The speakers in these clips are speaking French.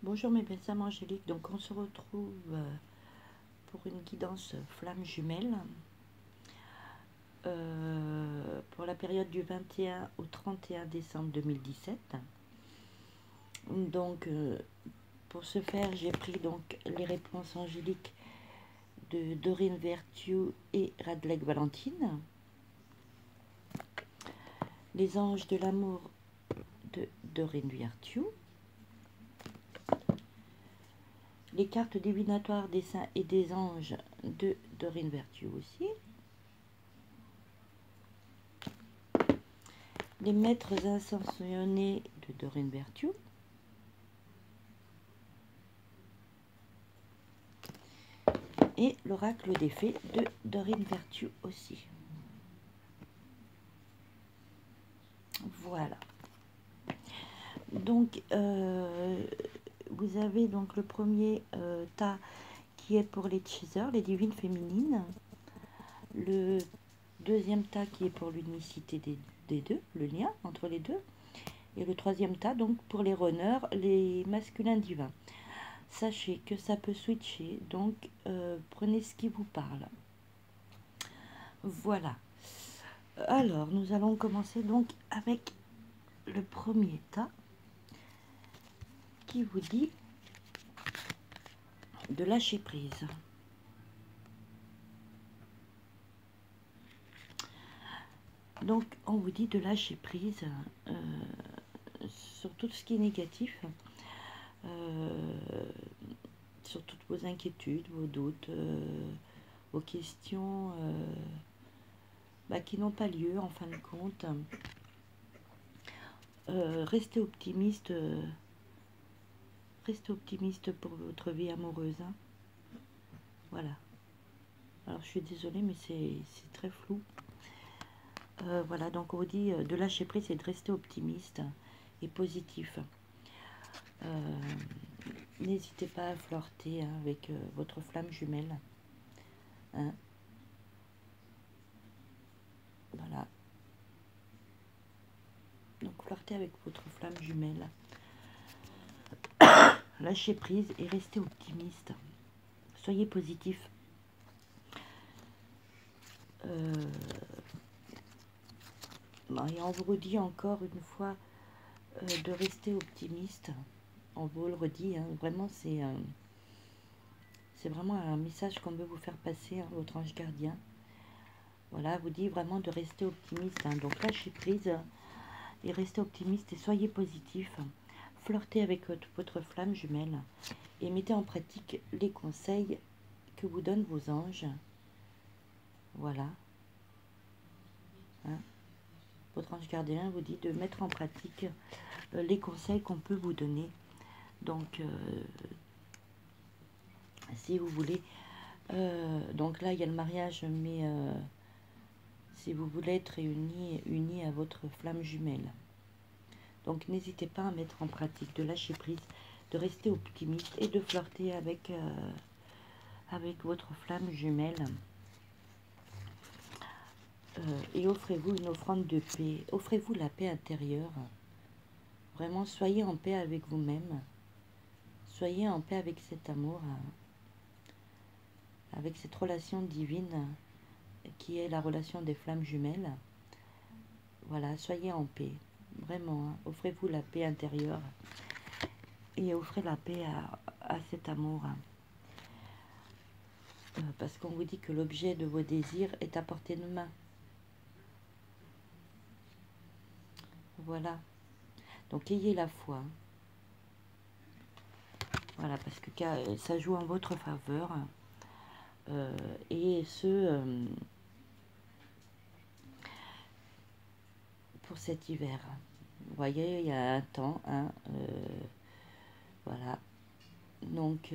Bonjour mes belles âmes angéliques, donc on se retrouve pour une guidance flamme jumelle pour la période du 21 au 31 décembre 2017. Donc pour ce faire, j'ai pris donc les réponses angéliques de Dorine Vertue et Radlek Valentine, les anges de l'amour de Dorine Vertue, les cartes divinatoires des saints et des anges de Dorine Vertue aussi, les maîtres ascensionnés de Dorine Vertue, et l'oracle des fées de Dorine Vertue aussi. Voilà. Donc, vous avez donc le premier tas qui est pour les teasers, les divines féminines. Le deuxième tas qui est pour l'unicité des deux, le lien entre les deux. Et le troisième tas, donc pour les runners, les masculins divins. Sachez que ça peut switcher, donc prenez ce qui vous parle. Voilà. Alors, nous allons commencer donc avec le premier tas qui vous dit de lâcher prise. Donc, on vous dit de lâcher prise sur tout ce qui est négatif, sur toutes vos inquiétudes, vos doutes, vos questions qui n'ont pas lieu en fin de compte. Restez optimiste. Restez optimiste pour votre vie amoureuse. Hein. Voilà. Alors, je suis désolée, mais c'est très flou. Voilà, donc on vous dit de lâcher prise et de rester optimiste et positif. N'hésitez pas à flirter hein, avec votre flamme jumelle. Hein. Voilà. Donc flirtez avec votre flamme jumelle. Lâchez prise et restez optimiste. Soyez positif. Et on vous redit encore une fois de rester optimiste. On vous le redit, hein, vraiment c'est vraiment un message qu'on veut vous faire passer, hein, votre ange gardien. Voilà, vous dit vraiment de rester optimiste. Hein. Donc lâchez prise et restez optimiste et soyez positif. Flirtez avec votre flamme jumelle et mettez en pratique les conseils que vous donnent vos anges. Voilà. Hein. Votre ange gardien vous dit de mettre en pratique les conseils qu'on peut vous donner. Donc, si vous voulez, donc là, il y a le mariage, mais si vous voulez être unis à votre flamme jumelle. Donc, n'hésitez pas à mettre en pratique, de lâcher prise, de rester optimiste et de flirter avec, avec votre flamme jumelle. Et offrez-vous une offrande de paix. Offrez-vous la paix intérieure. Vraiment, soyez en paix avec vous-même. Soyez en paix avec cet amour, avec cette relation divine qui est la relation des flammes jumelles. Voilà, soyez en paix. Vraiment, hein. Offrez-vous la paix intérieure et offrez la paix à cet amour. Parce qu'on vous dit que l'objet de vos désirs est à portée de main. Voilà. Donc ayez la foi. Voilà, parce que ça joue en votre faveur. Et ce, pour cet hiver. Vous voyez, il y a un temps. Hein, voilà. Donc,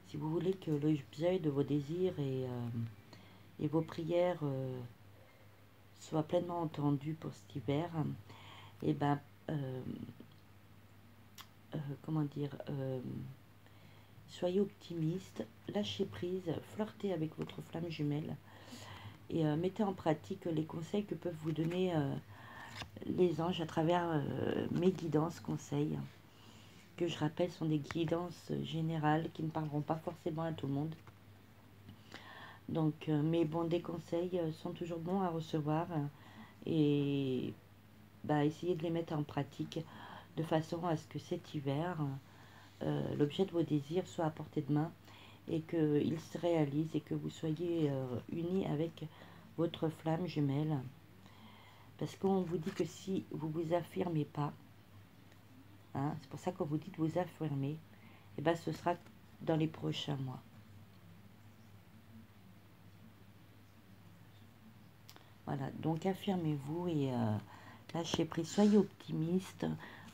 si vous voulez que l'objet de vos désirs et vos prières soient pleinement entendus pour cet hiver, et ben, comment dire, soyez optimiste, lâchez prise, flirtez avec votre flamme jumelle et mettez en pratique les conseils que peuvent vous donner les anges à travers mes guidances, conseils que je rappelle sont des guidances générales qui ne parleront pas forcément à tout le monde. Donc, mais bon, des conseils sont toujours bons à recevoir et bah, essayez de les mettre en pratique de façon à ce que cet hiver, l'objet de vos désirs soit à portée de main et qu'il se réalise et que vous soyez unis avec votre flamme jumelle. Parce qu'on vous dit que si vous vous affirmez pas, hein, c'est pour ça qu'on vous dit de vous affirmer, et ben ce sera dans les prochains mois. Voilà, donc affirmez-vous et lâchez prise, soyez optimiste,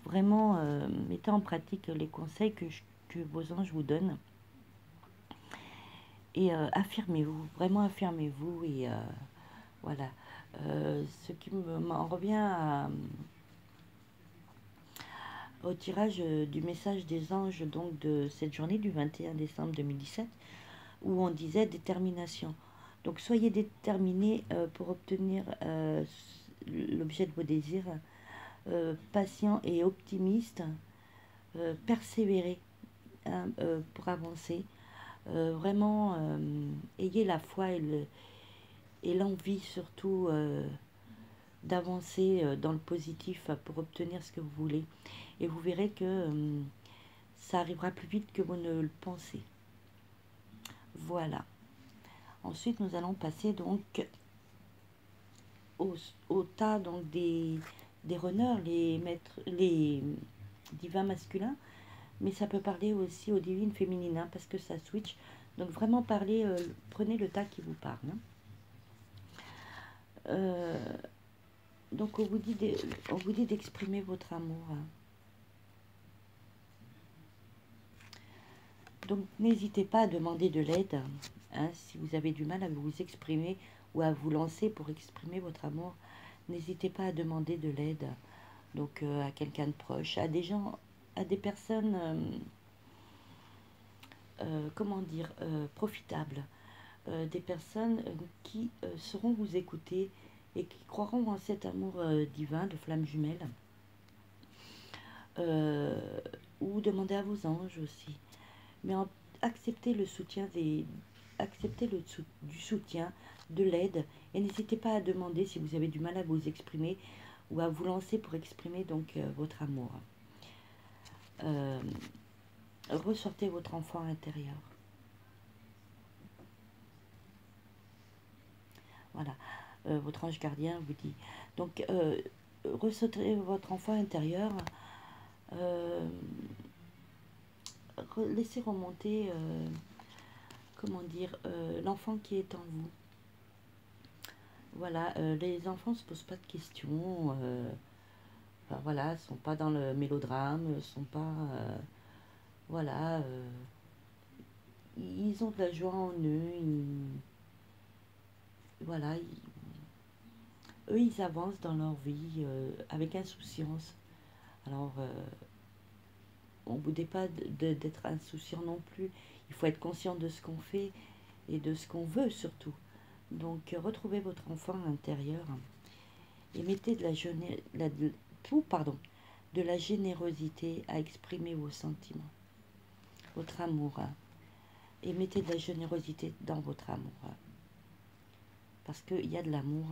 vraiment mettez en pratique les conseils que vos anges vous donnent. Et affirmez-vous, vraiment affirmez-vous et voilà. Ce qui m'en revient au tirage du message des anges donc de cette journée du 21 décembre 2017 où on disait détermination. Donc soyez déterminés pour obtenir l'objet de vos désirs, patient et optimiste, persévérez hein, pour avancer. Vraiment, ayez la foi et l'envie surtout d'avancer dans le positif pour obtenir ce que vous voulez. Et vous verrez que ça arrivera plus vite que vous ne le pensez. Voilà. Ensuite, nous allons passer donc au tas donc des runners, les maîtres, les divins masculins, mais ça peut parler aussi aux divines féminines, hein, parce que ça switch. Donc vraiment parlez, prenez le tas qui vous parle. Hein. Donc on vous dit d'exprimer votre amour. Hein. Donc n'hésitez pas à demander de l'aide hein, si vous avez du mal à vous exprimer ou à vous lancer pour exprimer votre amour. N'hésitez pas à demander de l'aide donc à quelqu'un de proche, à des gens, à des personnes, comment dire, profitables, des personnes qui sauront vous écouter et qui croiront en cet amour divin de flamme jumelle. Ou demander à vos anges aussi. Mais acceptez le soutien du soutien, de l'aide, et n'hésitez pas à demander si vous avez du mal à vous exprimer ou à vous lancer pour exprimer donc votre amour. Ressortez votre enfant intérieur. Voilà, votre ange gardien vous dit. Donc, ressortez votre enfant intérieur. Laissez remonter, comment dire, l'enfant qui est en vous. Voilà, les enfants ne se posent pas de questions. Enfin, voilà, ne sont pas dans le mélodrame, ne sont pas... voilà, ils ont de la joie en eux. Voilà, eux, ils avancent dans leur vie avec insouciance. Alors, on ne vous dit pas d'être insouciant non plus. Il faut être conscient de ce qu'on fait et de ce qu'on veut surtout. Donc, retrouvez votre enfant intérieur et mettez de la générosité à exprimer vos sentiments, votre amour. Et mettez de la générosité dans votre amour. Parce qu'il y a de l'amour.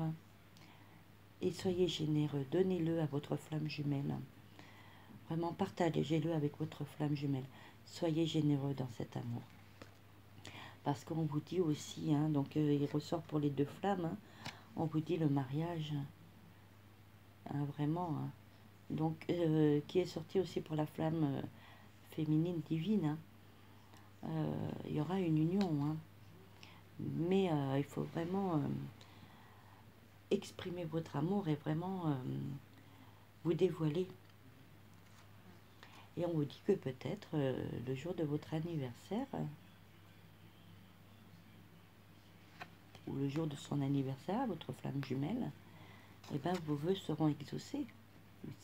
Et soyez généreux. Donnez-le à votre flamme jumelle. Vraiment, partagez-le avec votre flamme jumelle. Soyez généreux dans cet amour. Parce qu'on vous dit aussi, hein, donc il ressort pour les deux flammes, hein, on vous dit le mariage. Hein, vraiment. Hein. Donc, qui est sorti aussi pour la flamme féminine divine. Hein. Il y aura une union. Hein. Mais il faut vraiment exprimer votre amour et vraiment vous dévoiler. Et on vous dit que peut-être le jour de votre anniversaire, ou le jour de son anniversaire, votre flamme jumelle, eh ben, vos vœux seront exaucés.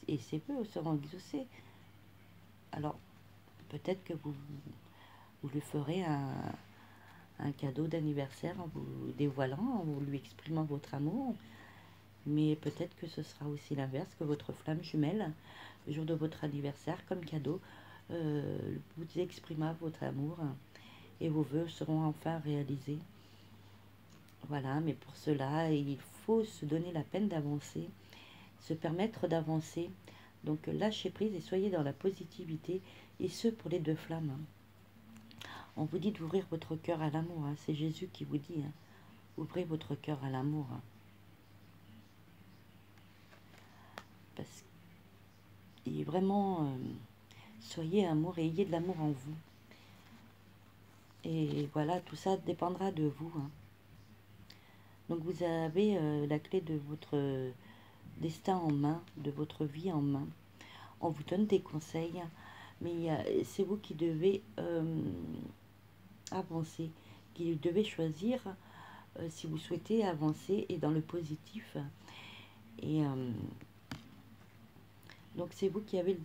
Et ces vœux seront exaucés. Alors, peut-être que vous lui ferez un cadeau d'anniversaire en vous dévoilant, en vous lui exprimant votre amour. Mais peut-être que ce sera aussi l'inverse, que votre flamme jumelle, le jour de votre anniversaire, comme cadeau, vous exprimera votre amour et vos vœux seront enfin réalisés. Voilà, mais pour cela, il faut se donner la peine d'avancer, se permettre d'avancer. Donc lâchez prise et soyez dans la positivité, et ce pour les deux flammes. On vous dit d'ouvrir votre cœur à l'amour, hein. C'est Jésus qui vous dit, hein. Ouvrez votre cœur à l'amour. Hein. Parce que vraiment, soyez amour et ayez de l'amour en vous. Et voilà, tout ça dépendra de vous. Hein. Donc vous avez la clé de votre destin en main, de votre vie en main. On vous donne des conseils, mais c'est vous qui devez avancer, qui devez choisir si vous souhaitez avancer et dans le positif. Et donc c'est vous qui avez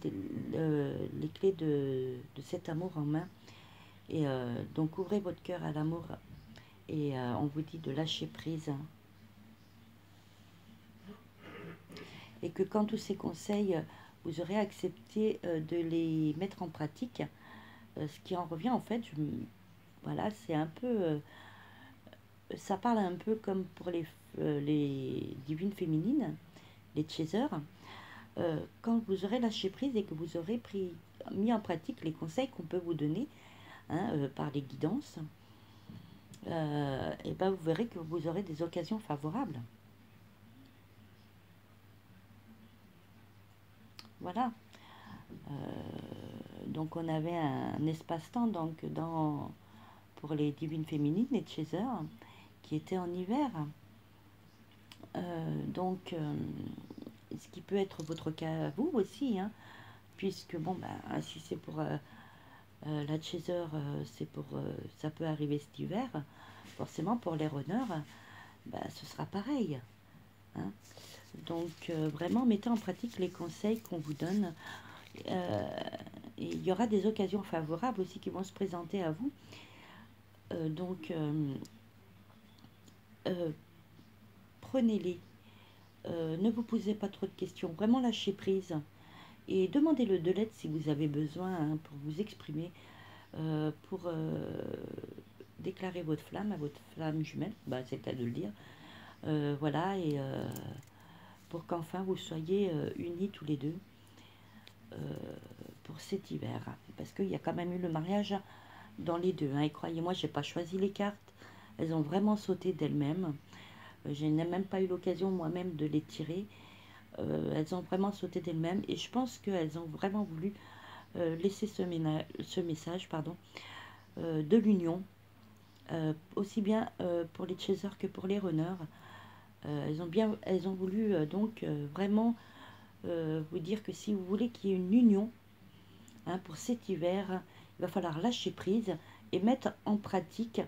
les clés de cet amour en main. Et donc ouvrez votre cœur à l'amour et on vous dit de lâcher prise. Et que quand tous ces conseils, vous aurez accepté de les mettre en pratique, ce qui en revient en fait, voilà, c'est un peu, ça parle un peu comme pour les divines féminines, les chasers. Quand vous aurez lâché prise et que vous aurez mis en pratique les conseils qu'on peut vous donner, hein, par les guidances, et ben vous verrez que vous aurez des occasions favorables. Voilà. Donc on avait un espace-temps donc pour les divines féminines, les chasers, qui était en hiver. Ce qui peut être votre cas à vous aussi, hein, puisque bon, bah, si c'est pour la chaser, ça peut arriver cet hiver. Forcément, pour les runners, bah, ce sera pareil. Hein. Donc, vraiment, mettez en pratique les conseils qu'on vous donne. Et il y aura des occasions favorables aussi qui vont se présenter à vous. Prenez-les. Ne vous posez pas trop de questions. Vraiment, lâchez prise. Et demandez-le de l'aide si vous avez besoin, hein, pour vous exprimer, pour déclarer votre flamme à votre flamme jumelle. Bah, c'est le cas de le dire. Voilà, et pour qu'enfin vous soyez unis tous les deux pour cet hiver. Parce qu'il y a quand même eu le mariage dans les deux. Hein, et croyez-moi, je n'ai pas choisi les cartes. Elles ont vraiment sauté d'elles-mêmes. Je n'ai même pas eu l'occasion moi-même de les tirer. Elles ont vraiment sauté d'elles-mêmes. Et je pense qu'elles ont vraiment voulu laisser ce message de l'union. Aussi bien pour les chasers que pour les runners. Elles ont voulu vraiment vous dire que si vous voulez qu'il y ait une union, hein, pour cet hiver, il va falloir lâcher prise et mettre en pratique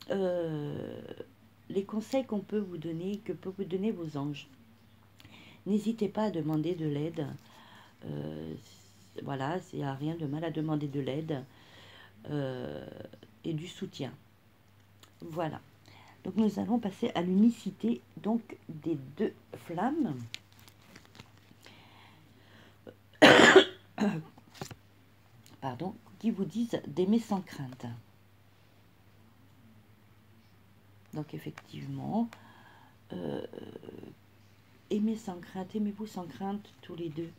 les conseils qu'on peut vous donner, que peuvent vous donner vos anges. N'hésitez pas à demander de l'aide. Voilà, il n'y a rien de mal à demander de l'aide et du soutien. Voilà. Donc nous allons passer à l'unicité donc des deux flammes. Pardon, qui vous disent d'aimer sans crainte. Donc effectivement, aimez sans crainte, aimez-vous sans crainte tous les deux.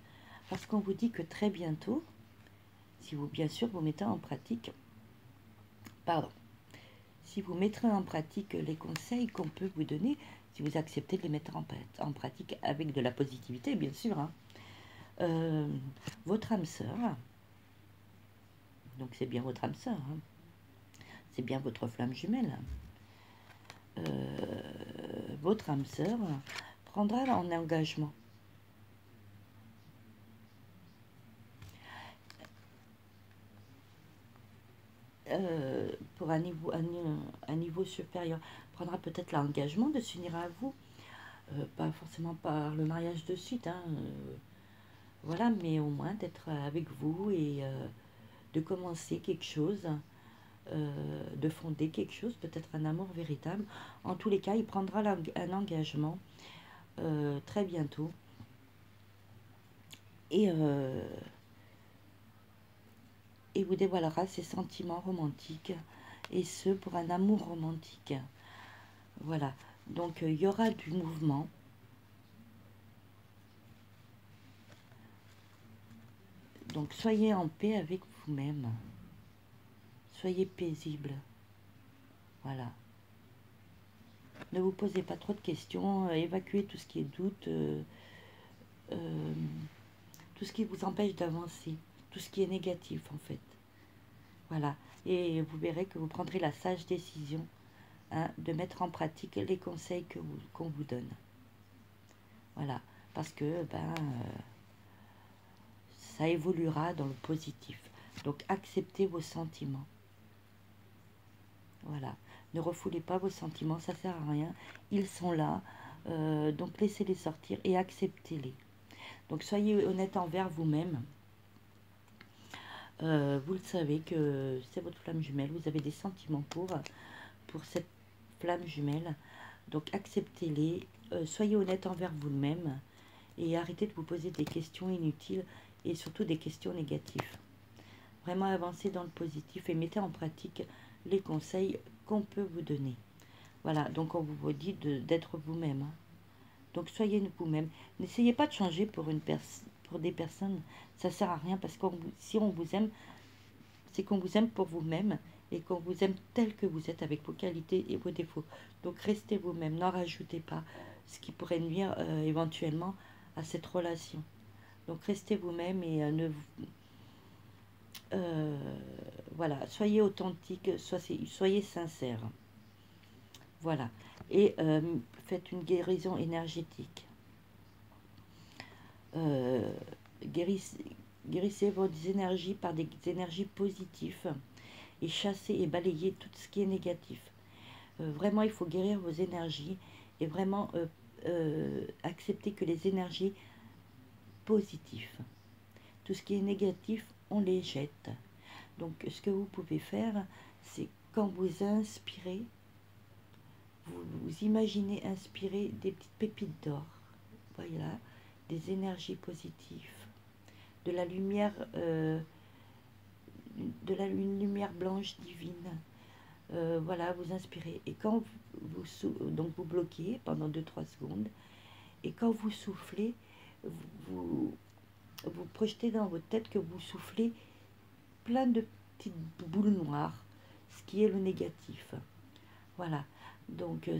Parce qu'on vous dit que très bientôt, si vous, bien sûr, vous mettez en pratique, si vous mettrez en pratique les conseils qu'on peut vous donner, si vous acceptez de les mettre en pratique avec de la positivité, bien sûr, hein, votre âme sœur, donc c'est bien votre âme sœur, hein, c'est bien votre flamme jumelle, votre âme sœur prendra un engagement. Pour un niveau supérieur, prendra peut-être l'engagement de s'unir à vous, pas forcément par le mariage de suite, hein, voilà, mais au moins d'être avec vous et de commencer quelque chose, de fonder quelque chose, peut-être un amour véritable. En tous les cas, il prendra un engagement très bientôt. Et vous dévoilera ses sentiments romantiques, et ce, pour un amour romantique. Voilà, donc il y aura du mouvement. Donc soyez en paix avec vous-même. Soyez paisible. Voilà. Ne vous posez pas trop de questions. Évacuez tout ce qui est doute. Tout ce qui vous empêche d'avancer. Tout ce qui est négatif, en fait. Voilà. Et vous verrez que vous prendrez la sage décision, hein, de mettre en pratique les conseils qu'on vous donne. Voilà. Parce que, ça évoluera dans le positif. Donc, acceptez vos sentiments. Voilà. Ne refoulez pas vos sentiments, ça sert à rien. Ils sont là. Donc, laissez-les sortir et acceptez-les. Donc, soyez honnête envers vous-même. Vous le savez que c'est votre flamme jumelle. Vous avez des sentiments pour cette flamme jumelle. Donc, acceptez-les. Soyez honnête envers vous-même. Et arrêtez de vous poser des questions inutiles et surtout des questions négatives. Vraiment avancez dans le positif et mettez en pratique les conseils qu'on peut vous donner. Voilà, donc on vous dit d'être vous-même. Hein. Donc soyez vous-même. N'essayez pas de changer pour des personnes. Ça ne sert à rien parce que si on vous aime, c'est qu'on vous aime pour vous-même et qu'on vous aime tel que vous êtes avec vos qualités et vos défauts. Donc restez vous-même, n'en rajoutez pas ce qui pourrait nuire éventuellement à cette relation. Donc restez vous-même et voilà, soyez authentique, soyez sincère. Voilà. Et faites une guérison énergétique. Guérissez vos énergies par des énergies positives et chassez et balayez tout ce qui est négatif. Vraiment, il faut guérir vos énergies et vraiment accepter que les énergies positives, tout ce qui est négatif, on les jette. Donc, ce que vous pouvez faire, c'est quand vous inspirez, vous imaginez inspirer des petites pépites d'or. Voilà, des énergies positives, de la lumière, une lumière blanche divine. Voilà, vous inspirez. Et quand donc vous bloquez pendant 2-3 secondes, et quand vous soufflez, vous projetez dans votre tête que vous soufflez plein de petites boules noires, ce qui est le négatif. Voilà, donc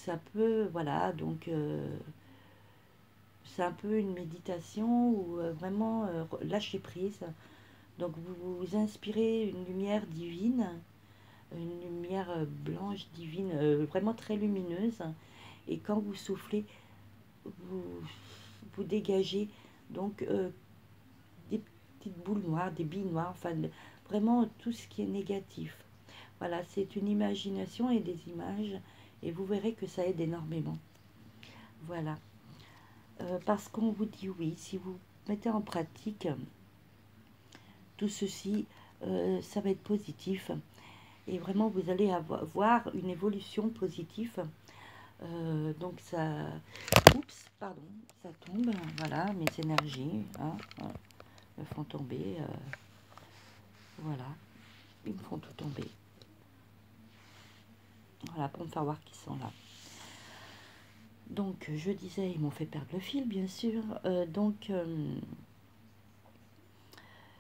ça peut, voilà, donc c'est un peu une méditation ou vraiment lâcher prise. Donc vous inspirez une lumière divine, une lumière blanche divine, vraiment très lumineuse. Et quand vous soufflez, vous dégagez donc des petites boules noires, des billes noires, enfin vraiment tout ce qui est négatif. Voilà, c'est une imagination et des images et vous verrez que ça aide énormément. Voilà. Parce qu'on vous dit oui, si vous mettez en pratique tout ceci, ça va être positif. Et vraiment, vous allez voir une évolution positive. Donc ça... Oups, pardon, ça tombe. Voilà, mes énergies me font tomber. Voilà, ils me font tout tomber. Voilà, pour me faire voir qu'ils sont là. Donc, je disais, ils m'ont fait perdre le fil, bien sûr.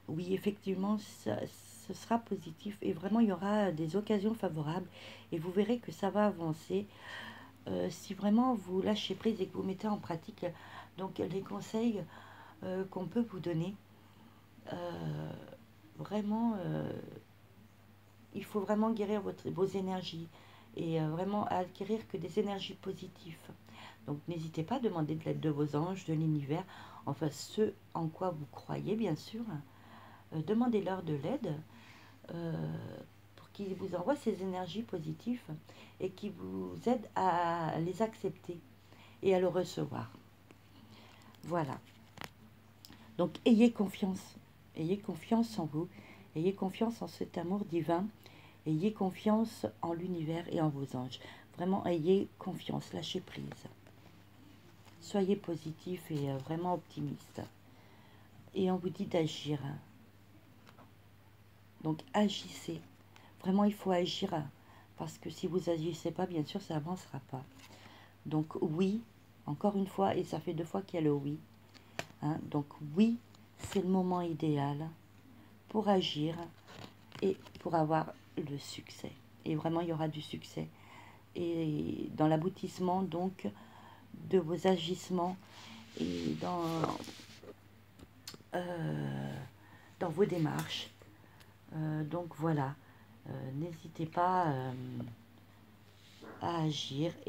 Oui, effectivement, ce sera positif. Et vraiment, il y aura des occasions favorables. Et vous verrez que ça va avancer. Si vraiment vous lâchez prise et que vous mettez en pratique donc les conseils qu'on peut vous donner, vraiment, il faut vraiment guérir vos énergies et vraiment acquérir que des énergies positives. Donc n'hésitez pas à demander de l'aide de vos anges, de l'univers, enfin ce en quoi vous croyez bien sûr. Demandez-leur de l'aide pour qu'ils vous envoient ces énergies positives et qui vous aident à les accepter et à le recevoir. Voilà. Donc ayez confiance en vous, ayez confiance en cet amour divin, ayez confiance en l'univers et en vos anges. Vraiment, ayez confiance, lâchez prise. Soyez positif et vraiment optimiste. Et on vous dit d'agir. Donc agissez. Vraiment, il faut agir. Parce que si vous agissez pas, bien sûr, ça avancera pas. Donc oui, encore une fois, et ça fait 2 fois qu'il y a le oui. Hein, donc oui, c'est le moment idéal pour agir et pour avoir le succès. Et vraiment, il y aura du succès. Et dans l'aboutissement, donc, de vos agissements et dans vos démarches. Donc voilà, n'hésitez pas à agir et